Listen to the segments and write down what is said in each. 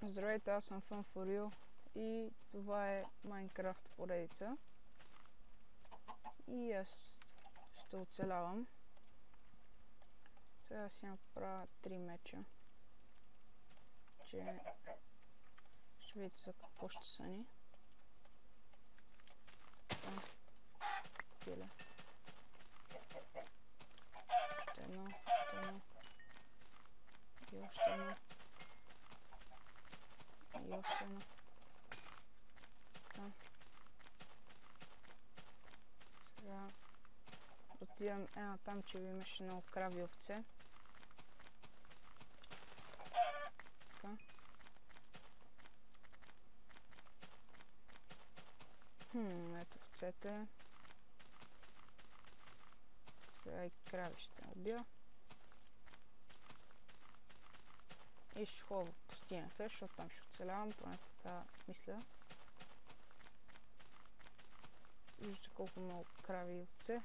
Здравейте, аз съм Fun4U и това е Майнкрафт поредица. И аз ще оцелявам. Сега си направя 3 меча. Че ще видите за какво ще са ни. Пиле. Още едно, и още едно. И още едно. Така. Сега отивам там, че имаше много крави овце. Така. Ето овцете. Сега и крави ще убия. И ще ходя в пустинята, защото там ще оцелявам, поне така мисля. Виждате колко много крави и овце.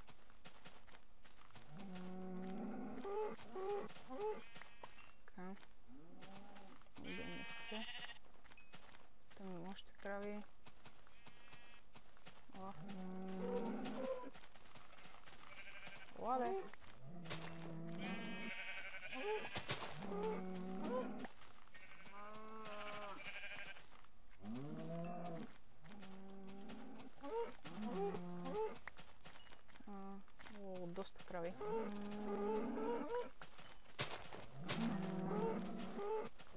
Така. Убием овце. Там има още крави. Лабе! Доста крави.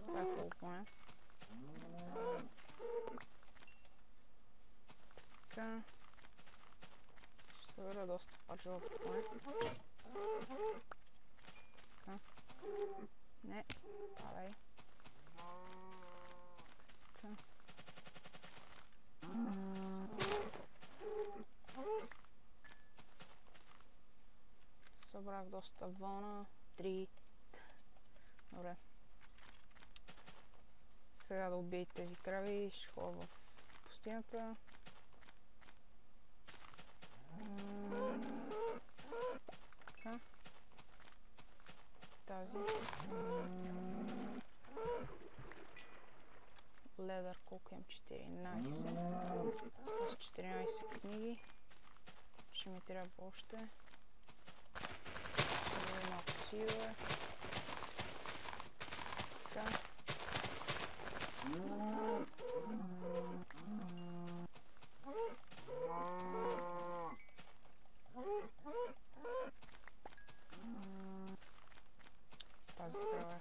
Това е хубаво поне. Така. Ще събера доста пачалата поне. Така. Не, падай. Така. Събрах доста вълна. 3. Добре. Сега да убия тези крави. Ще ходя в пустинята. Така. Тази. Ледър, колко имам? 14. С 14 книги. Ще ми трябва още. Малко сила. Така. Тази крава.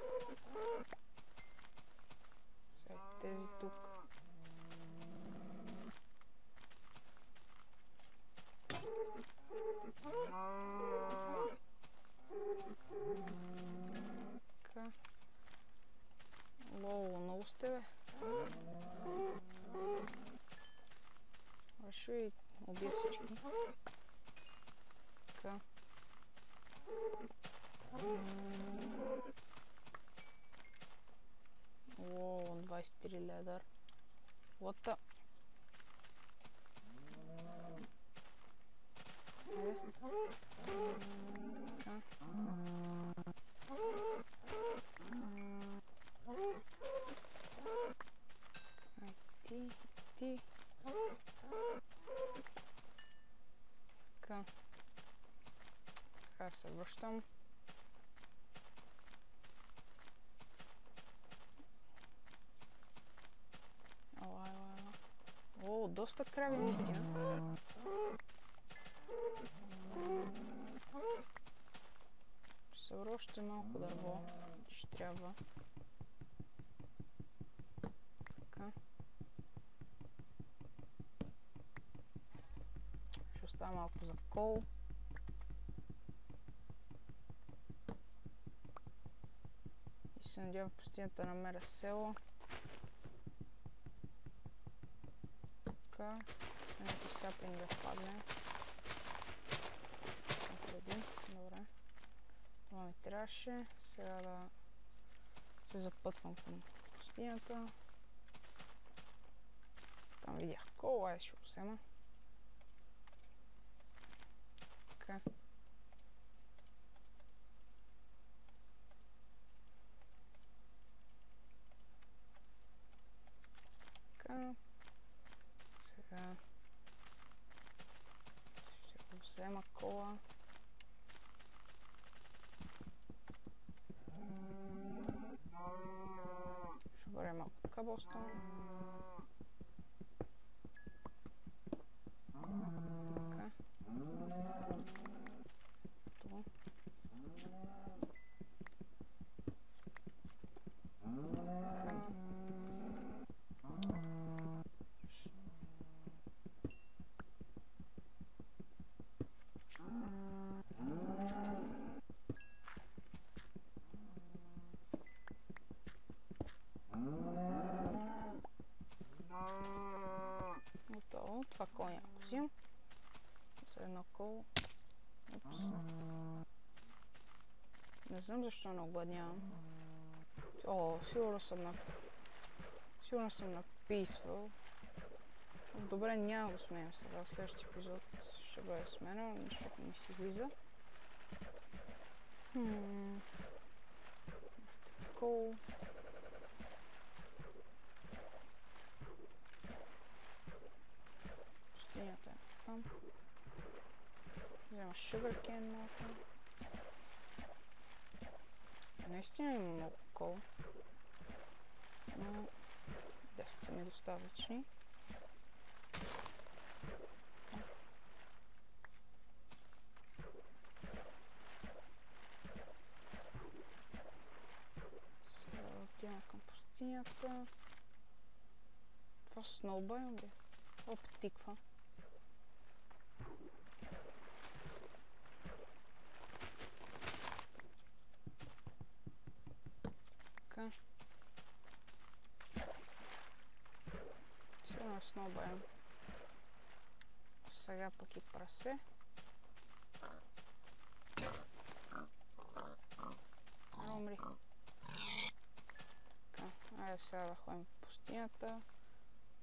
Сега тези тук. Така. Лоу, много сте, бе. Ще ви убия всички. Така. Лоу, 23 ледър. What the? Ти. Така. Сега се връщам. Ела. О, доста крави наистина. Ще събра още малко дърво. Ще трябва. Така. Ще оставя малко за кол. И се надявам в пустинята да намеря село. Така. Някой сапинг да падне. Добре. Това ми трябваше. Сега да се запътвам към пустинята. Там видях кол, айде ще го взема. Така. Cobblestone. Така. Това. Така. Готово. Това кол няма го взимам. За едно кол. Упс. Не знам защо не огладнявам. О, сигурно съм написвал. Добре, няма го сменям сега. В следващия епизод ще бъде сменено, защото ми се излиза. Кол. Пустинята е там. Взема sugarcane малко. Наистина има много кол. Но 10 са ми достатъчни. Сега отивам към пустинята. Това сноубайм ли? Опит тиква. Така. Сигурно е сноубайм. Сега пък и прасе. Умри. Така, айде сега да ходим в пустинята.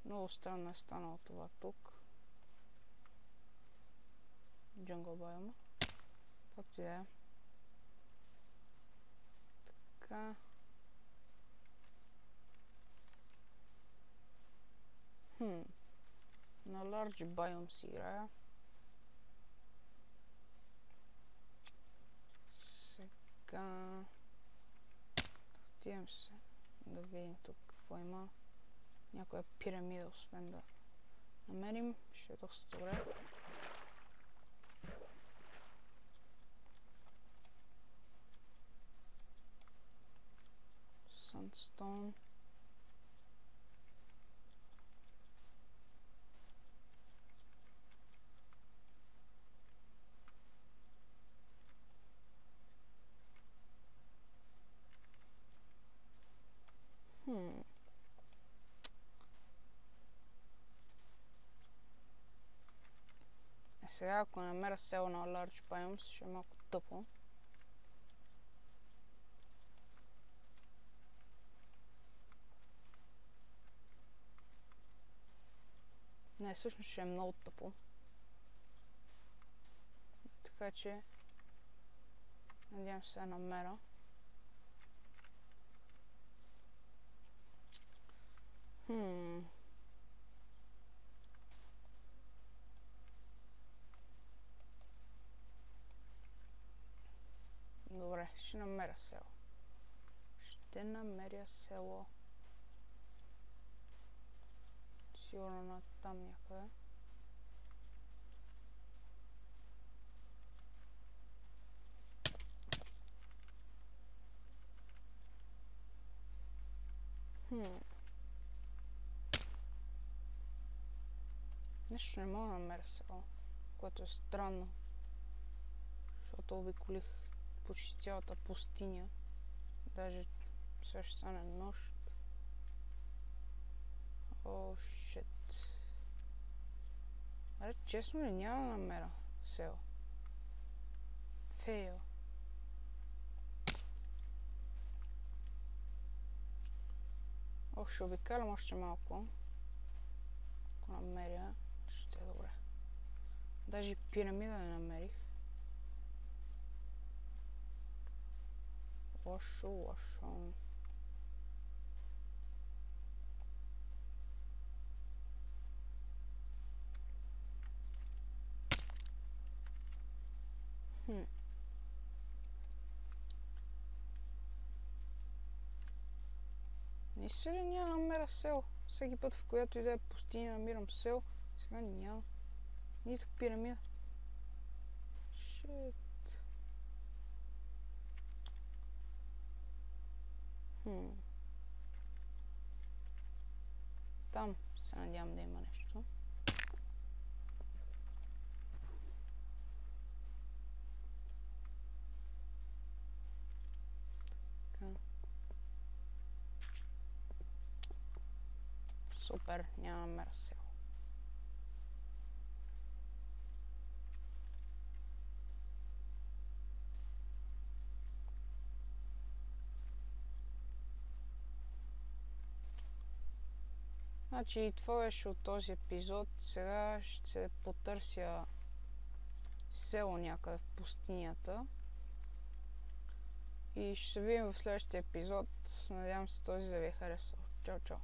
Много странно е станало това тук. Джунгъл байома. Както и да е. Така. На Large Biome си играя. Сега отивам се да видим тук какво има. Някоя пирамида, освен да намерим, ще е доста добре. Sandstone. Сега ако намеря село на Large Biomes, ще е малко тъпо. Не, всъщност ще е много тъпо. Така че надявам се да намеря. Добре, ще намеря село. Ще намеря село. Сигурно на там някъде. Нещо не мога да намеря село, което е странно. Защото обиколих почти цялата пустиня. Даже сега ще стане нощ. О, шит. Аре, честно ли няма да намеря село? Фейл. Ох, ще обикалям още малко. Ако намеря, ще е добре. Даже пирамида не намерих. Лошо. Наистина няма да намеря сел. Всеки път, в която и да е пустиня, намирам сел. Сега няма. Нито пирамида. Шит. Там се надявам да има нещо. Така. Супер, няма мерсел. Значи това беше от този епизод. Сега ще потърся село някъде в пустинята. И ще се видим в следващия епизод. Надявам се този да ви е харесал. Чао, чао!